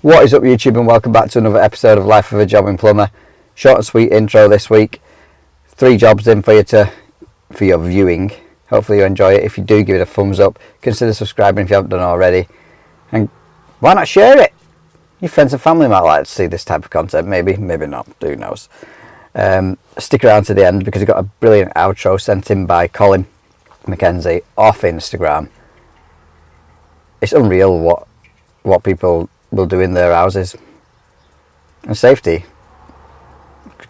What is up, YouTube, and welcome back to another episode of Life of a Jobbing Plumber. Short and sweet intro this week. 3 jobs in for your viewing. Hopefully you enjoy it. If you do, give it a thumbs up. Consider subscribing if you haven't done already. And why not share it? Your friends and family might like to see this type of content. Maybe not. Who knows? Stick around to the end because we've got a brilliant outro sent in by Colin Mackenzie off Instagram. It's unreal what people will do in their houses, and safety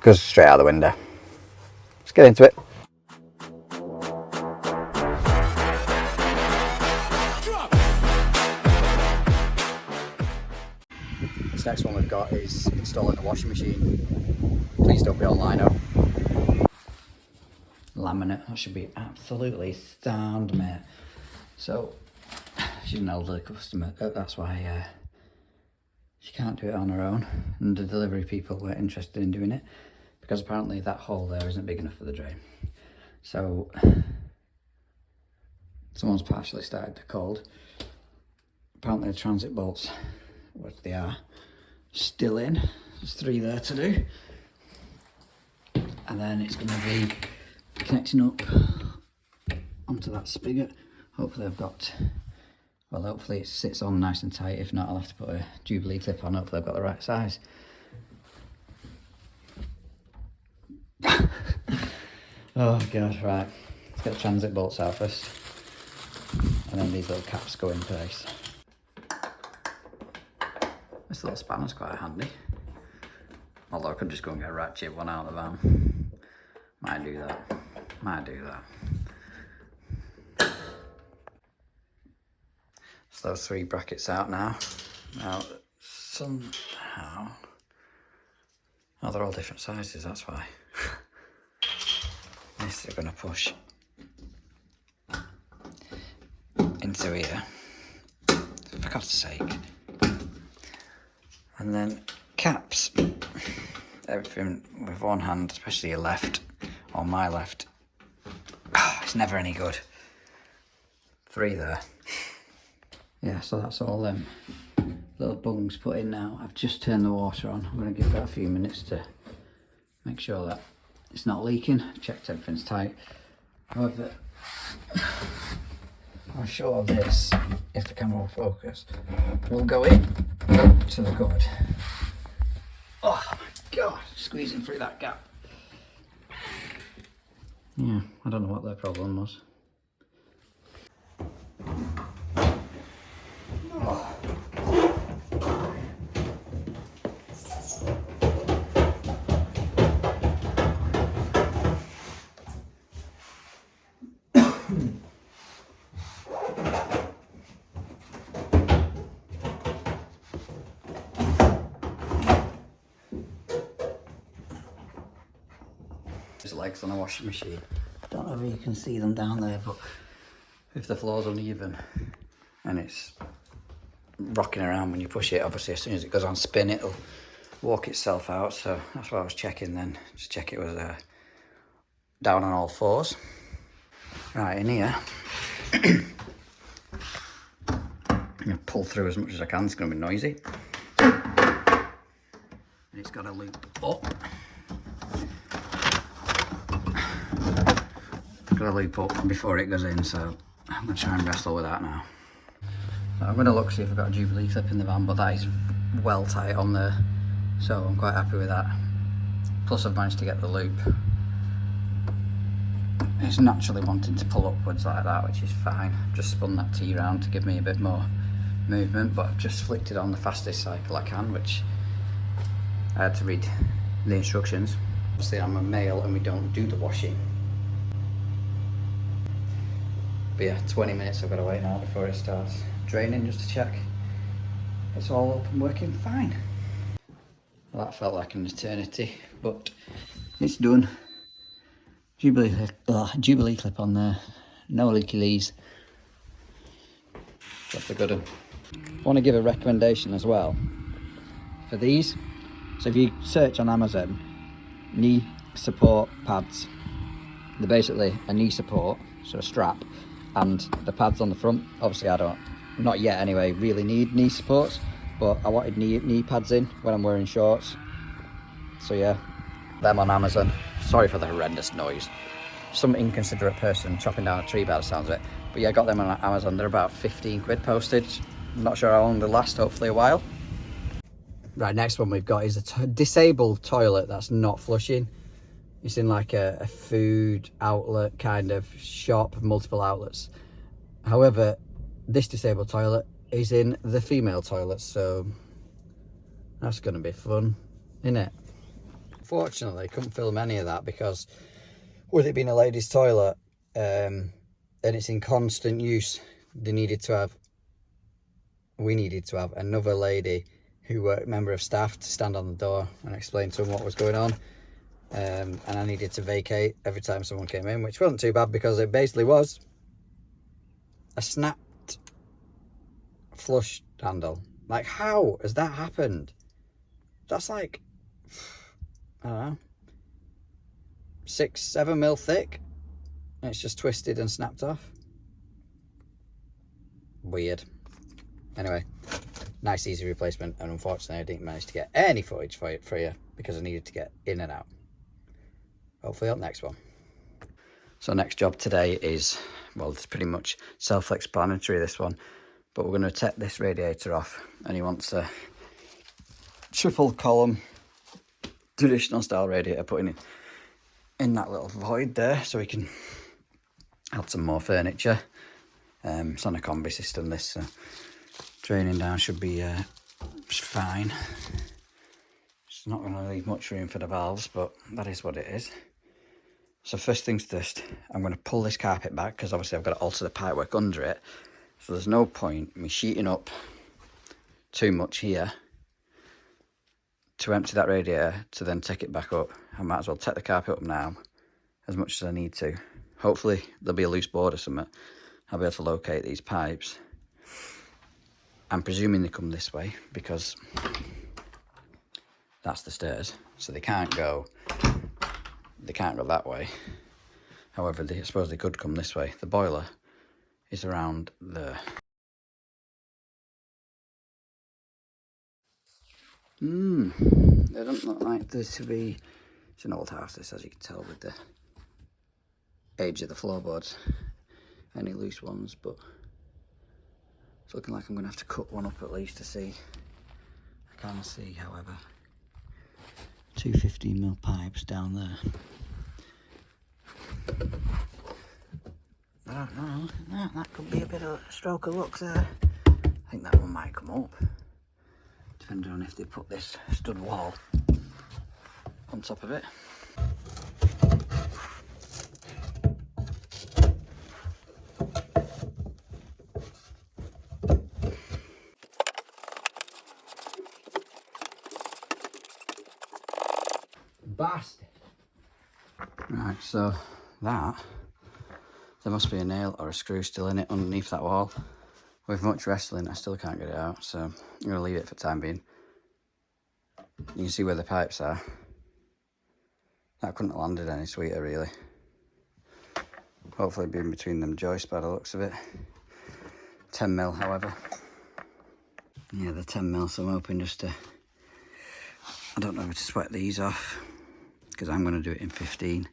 goes straight out the window. Let's get into it. This next one we've got is installing a washing machine. Please don't be on lino. Laminate, that should be absolutely sound, mate. So she's an elderly customer, that's why she can't do it on her own, and the delivery people weren't interested in doing it because apparently that hole there isn't big enough for the drain. So someone's partially started the cold. Apparently the transit bolts, what they are, still in. There's 3 there to do, and then it's going to be connecting up onto that spigot. Hopefully hopefully it sits on nice and tight. If not, I'll have to put a Jubilee clip on. Hopefully I've got the right size. Oh god, right. Let's get the transit bolts out first. And then these little caps go in place. This little spanner's quite handy. Although I could just go and get a ratchet one out of the van. Might do that. Those 3 brackets out now. Now, somehow... Oh, they're all different sizes, that's why. This is going to push into here, for God's sake. And then caps. Everything with one hand, especially your left, or my left. Oh, it's never any good. 3 there. Yeah, so that's all them little bungs put in now. I've just turned the water on. I'm going to give that a few minutes to make sure that it's not leaking. Checked everything's tight. However, I'm sure this, if the camera will focus, will go in to the cupboard. Oh my god, squeezing through that gap. Yeah, I don't know what their problem was. There's legs on a washing machine. Don't know if you can see them down there, but if the floor's uneven and it's rocking around when you push it, obviously as soon as it goes on spin it'll walk itself out. So that's what I was checking then, just check it was down on all 4s. Right, in here I'm going to pull through as much as I can. It's going to be noisy, and it's got a loop up. Got a loop up before it goes in, so I'm going to try and wrestle with that now. So I'm going to look see if I've got a Jubilee clip in the van, but that is well tight on there, so I'm quite happy with that. Plus I've managed to get the loop. It's naturally wanting to pull upwards like that, which is fine. I've just spun that T round to give me a bit more movement, but I've just flicked it on the fastest cycle I can, which I had to read the instructions. Obviously I'm a male and we don't do the washing. But yeah, 20 minutes I've got to wait now before it starts draining, just to check it's all up and working fine. Well, that felt like an eternity, but it's done. Jubilee clip on there, no leaky lees. That's a good one. I want to give a recommendation as well for these. So if you search on Amazon, knee support pads, they're basically a knee support, so a strap, and the pads on the front. Obviously I don't, not yet anyway, really need knee supports, but I wanted knee pads in when I'm wearing shorts. So yeah, them on Amazon. Sorry for the horrendous noise. Some inconsiderate person chopping down a tree by the sounds of it. But yeah, I got them on Amazon. They're about 15 quid postage. I'm not sure how long they last, hopefully a while. Right, next one we've got is a disabled toilet that's not flushing. It's in like a food outlet kind of shop, multiple outlets. However, this disabled toilet is in the female toilet, so that's going to be fun, isn't it? Fortunately, couldn't film any of that because with it being a ladies' toilet and it's in constant use, we needed to have another lady who were a member of staff to stand on the door and explain to them what was going on. And I needed to vacate every time someone came in, which wasn't too bad because it basically was a snapped flush handle. Like, how has that happened? That's like, I don't know, 6-7 mil thick, and it's just twisted and snapped off. Weird. Anyway, nice easy replacement, and unfortunately I didn't manage to get any footage for you because I needed to get in and out. Hopefully up next one. So next job today is, well, it's pretty much self-explanatory, this one, but we're going to take this radiator off, and he wants a triple column traditional style radiator putting it in that little void there so we can add some more furniture. It's on a combi system, this, so draining down should be fine. It's not going to leave much room for the valves, but that is what it is. So first things first, I'm going to pull this carpet back because obviously I've got to alter the pipework under it. So there's no point me sheeting up too much here to empty that radiator to then take it back up. I might as well take the carpet up now as much as I need to. Hopefully there'll be a loose board or something. I'll be able to locate these pipes. I'm presuming they come this way because that's the stairs, so they can't go that way. However, I suppose they could come this way. The boiler is around there. They don't look like this to be. It's an old house, this, as you can tell with the age of the floorboards. Any loose ones, but it's looking like I'm going to have to cut one up at least to see. I can't see, however, 2 15mm pipes down there. I don't know, that could be a bit of a stroke of luck there. I think that one might come up, depending on if they put this stud wall on top of it. Bastard. Right, so there must be a nail or a screw still in it underneath that wall. With much wrestling, I still can't get it out, so I'm going to leave it for the time being. You can see where the pipes are. That couldn't have landed any sweeter, really. Hopefully it'll be in between them joists by the looks of it. 10mm, however. Yeah, the 10mm, so I'm hoping just to... I don't know how to sweat these off, because I'm going to do it in 15.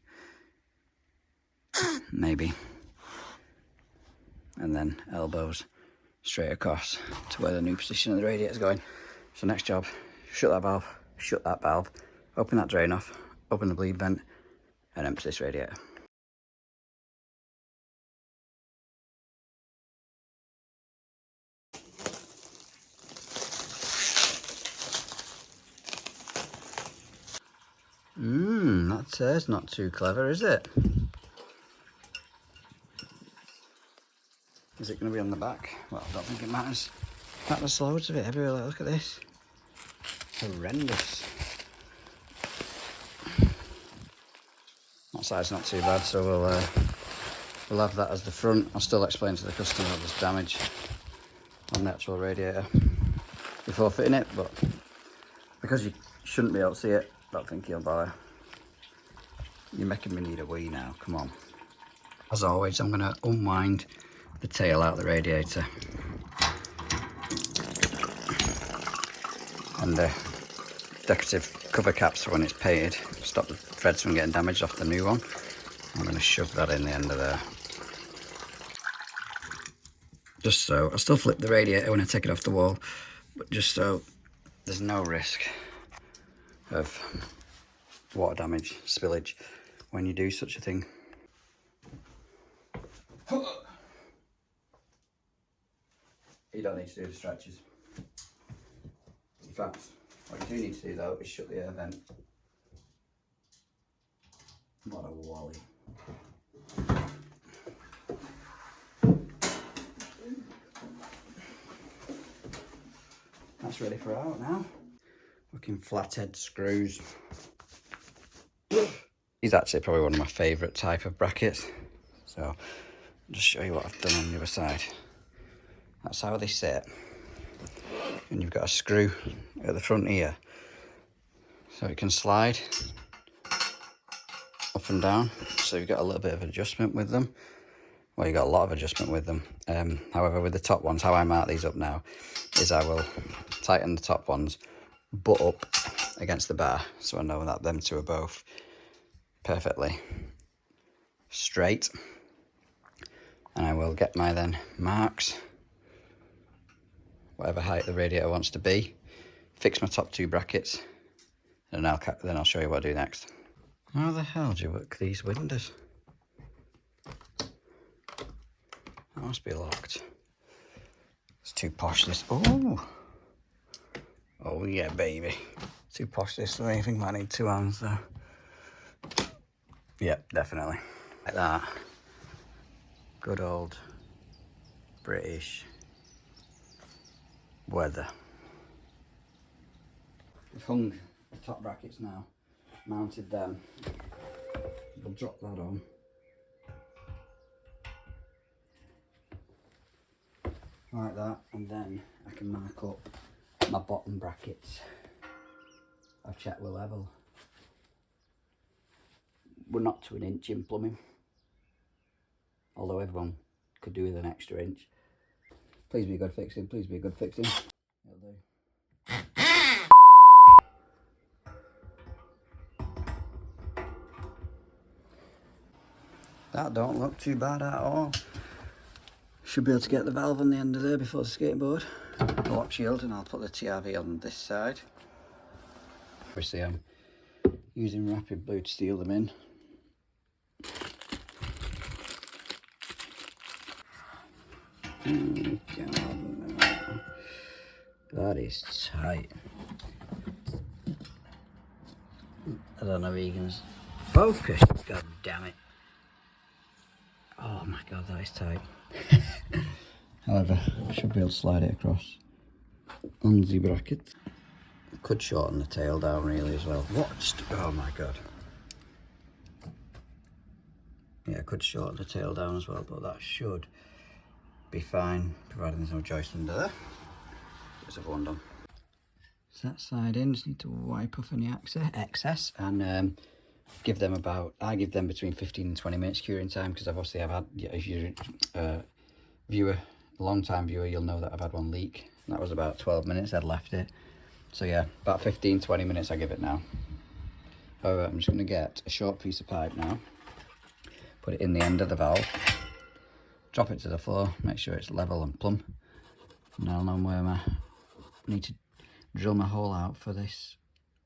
Maybe. And then elbows straight across to where the new position of the radiator is going. So next job, shut that valve, open that drain off, open the bleed vent, and empty this radiator. That's not too clever, is it? Is it going to be on the back? Well, I don't think it matters. There's loads of it everywhere. Like, look at this. Horrendous. That side's not too bad, so we'll have that as the front. I'll still explain to the customer that there's damage on the actual radiator before fitting it, but because you shouldn't be able to see it, I don't think he'll bother. You're making me need a wee now, come on. As always, I'm going to unwind the tail out of the radiator. and the decorative cover caps when it's painted, stop the threads from getting damaged off the new one. I'm going to shove that in the end of there. Just so, I still flip the radiator when I take it off the wall, but just so there's no risk of water damage, spillage when you do such a thing. You don't need to do the stretches. In fact, what you do need to do though is shut the air vent. What a wally. That's ready for out now. Looking flathead screws. These are actually probably one of my favourite type of brackets. So I'll just show you what I've done on the other side. That's how they sit. And you've got a screw at the front here. So it can slide up and down. So you've got a little bit of adjustment with them. Well, you've got a lot of adjustment with them. However, with the top ones, how I mark these up now is I will tighten the top ones, butt up against the bar. So I know that them two are both perfectly straight. And I will get my then marks, whatever height the radiator wants to be, fix my top two brackets, and then I'll show you what I do next. How the hell do you work these windows? That must be locked. It's too posh this. Oh yeah, baby. Too posh this. I think I need two hands though. Yep, definitely. Like that. Good old British weather. I've hung the top brackets now, mounted them. We'll drop that on. Like that, and then I can mark up my bottom brackets. I've checked we're level. We're not to an inch in plumbing, although everyone could do with an extra inch. Please be a good fixing, please be a good fixing. It'll do. That don't look too bad at all. Should be able to get the valve on the end of there before the skateboard. Lock shield, and I'll put the TRV on this side. Obviously I'm using rapid blue to seal them in. Oh God, no. That is tight. I don't know if you can focus. God damn it. Oh my God, that is tight. However, I should be able to slide it across on the bracket. Could shorten the tail down really as well. Oh my God. Yeah, I could shorten the tail down as well, but that should be fine, providing there's no joist under there. There's a one done. So that side in, just need to wipe off any excess and give them I give them between 15 and 20 minutes curing time, because obviously I've had, if you're a long time viewer, you'll know that I've had one leak. That was about 12 minutes I'd left it. So yeah, about 15-20 minutes I give it now. However, I'm just going to get a short piece of pipe now, put it in the end of the valve, drop it to the floor, make sure it's level and plumb, and I'll know where I need to drill my hole out for this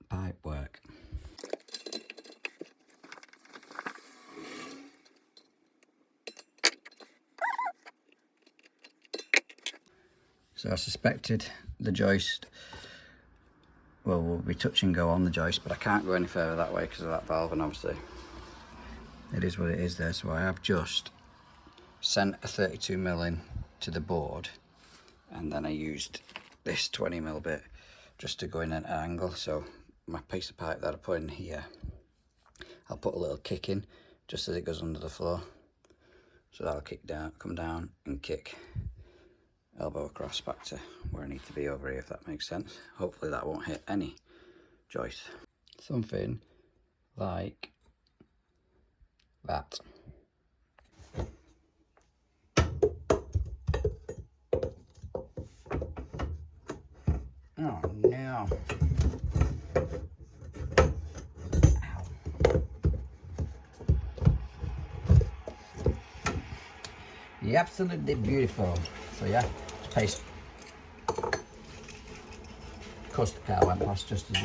pipe work. So I suspected the joist, well, we'll be touch and go on the joist, but I can't go any further that way because of that valve, and obviously it is what it is there. So I have just sent a 32mm in to the board, and then I used this 20mm bit just to go in at an angle. So my piece of pipe that I put in here, I'll put a little kick in just as it goes under the floor. So that'll kick down, come down and kick elbow across back to where I need to be over here, if that makes sense. Hopefully that won't hit any joist. Something like that. Oh no. now. Ow. Yeah, absolutely beautiful. So yeah, just paste. Of course the car went past just as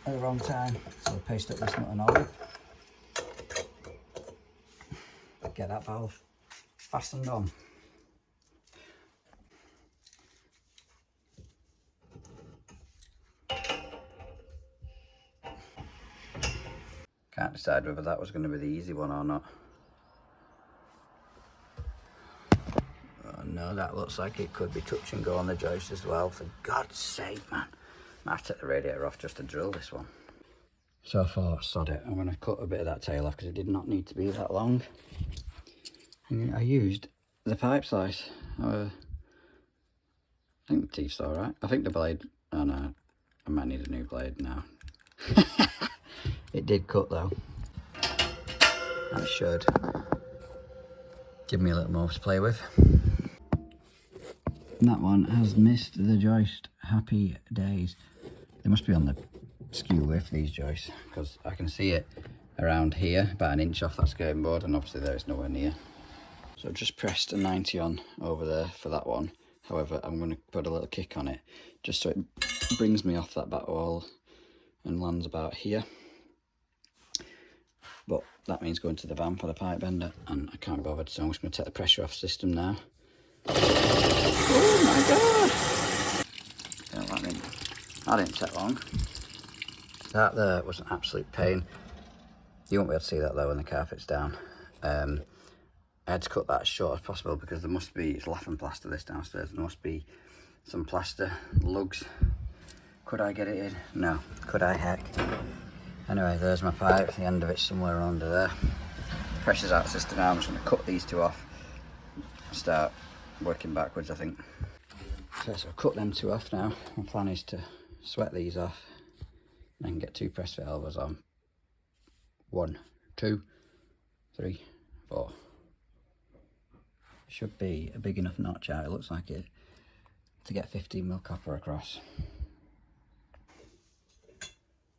at the wrong time, so paste up this nut and olive. Get that valve fastened on. Can't decide whether that was going to be the easy one or not. Oh no, that looks like it could be touch and go on the joist as well. For God's sake, man. I might have to take the radiator off just to drill this one. So I thought, sod it, I'm going to cut a bit of that tail off because it did not need to be that long. And I used the pipe slice. I think the teeth's alright. I think the blade, oh no, I might need a new blade now. It did cut though. That should give me a little more to play with. And that one has missed the joist. Happy days. They must be on the skew width, these joists, because I can see it around here, about 1 inch off that skirting board, and obviously there it's nowhere near. So I've just pressed a 90 on over there for that one. However, I'm going to put a little kick on it just so it brings me off that back wall and lands about here. But that means going to the van for the pipe bender, and I can't be bothered, so I'm just going to take the pressure off system now. Oh my god! Oh, that didn't take long. That there was an absolute pain. You won't be able to see that though when the carpet's down. I had to cut that as short as possible because there must be, it's laughing plaster this downstairs, there must be some plaster lugs. Could I get it in? No. Could I? Heck. Anyway, there's my pipe, the end of it's somewhere under there. Pressure's out the system now. I'm just going to cut these two off and start working backwards, I think. So I've cut them two off now. My plan is to sweat these off and get 2 press fit elbows on. 1, 2, 3, 4. Should be a big enough notch out, it looks like it, to get 15mm copper across. A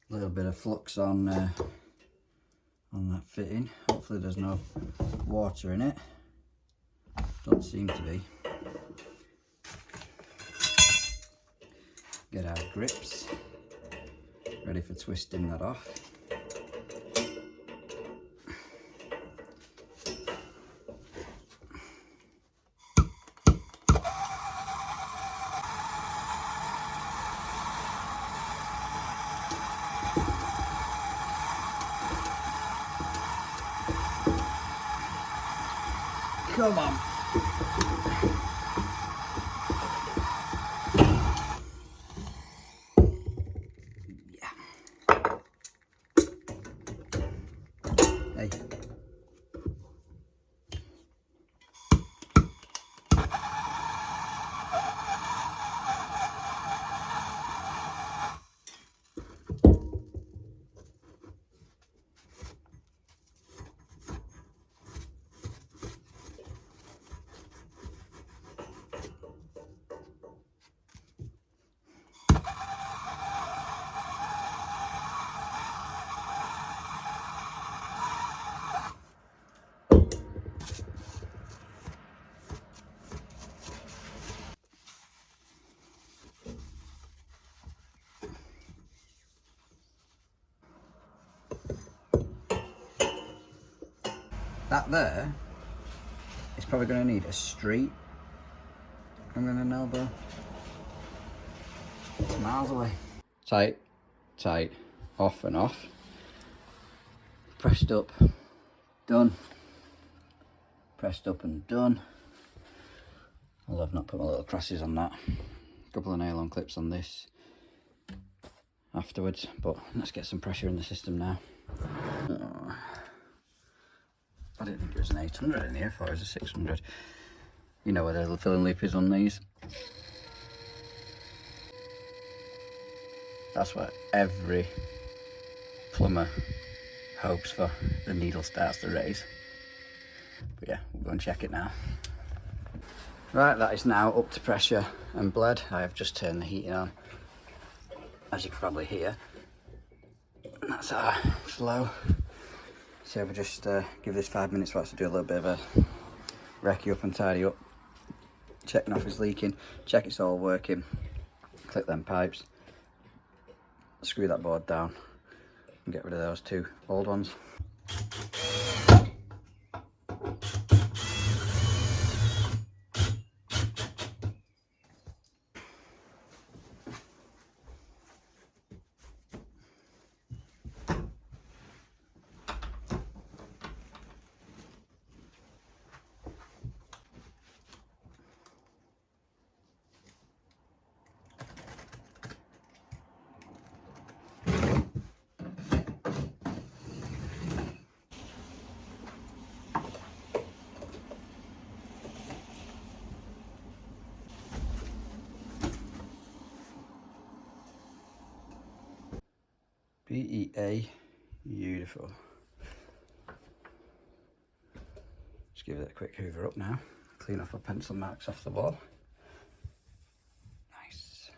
little bit of flux on that fitting. Hopefully there's no water in it. Doesn't seem to be. Get our grips ready for twisting that off. Come on. Yeah. Hey. That there is probably going to need a street. I'm going to elbow. It's miles away. Tight, tight, off and off. Pressed up, done. Pressed up and done. Although I've not put my little crosses on that. A couple of nylon clips on this afterwards, but let's get some pressure in the system now. Oh. I didn't think there was an 800 in here, I thought it was a 600. You know where the filling loop is on these. That's what every plumber hopes for. The needle starts to raise. But yeah, we'll go and check it now. Right, that is now up to pressure and bled. I have just turned the heating on. as you can probably hear. And that's our flow. So we'll just give this 5 minutes for us to do a little bit of a recce up and tidy up. Checking off it's leaking, check it's all working. Clip them pipes, screw that board down and get rid of those 2 old ones. BEA, beautiful. Just give it a quick hoover up now. Clean off our pencil marks off the wall. Nice.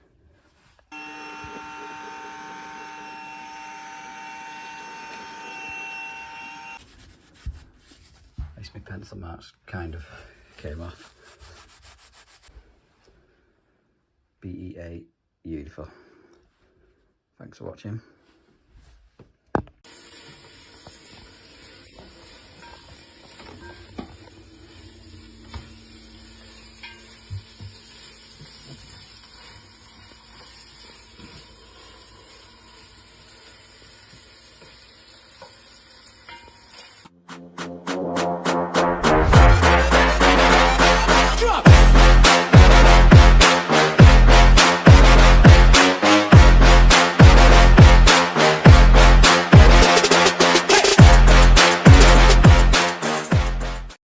At least my pencil marks kind of came off. BEA, beautiful. Thanks for watching.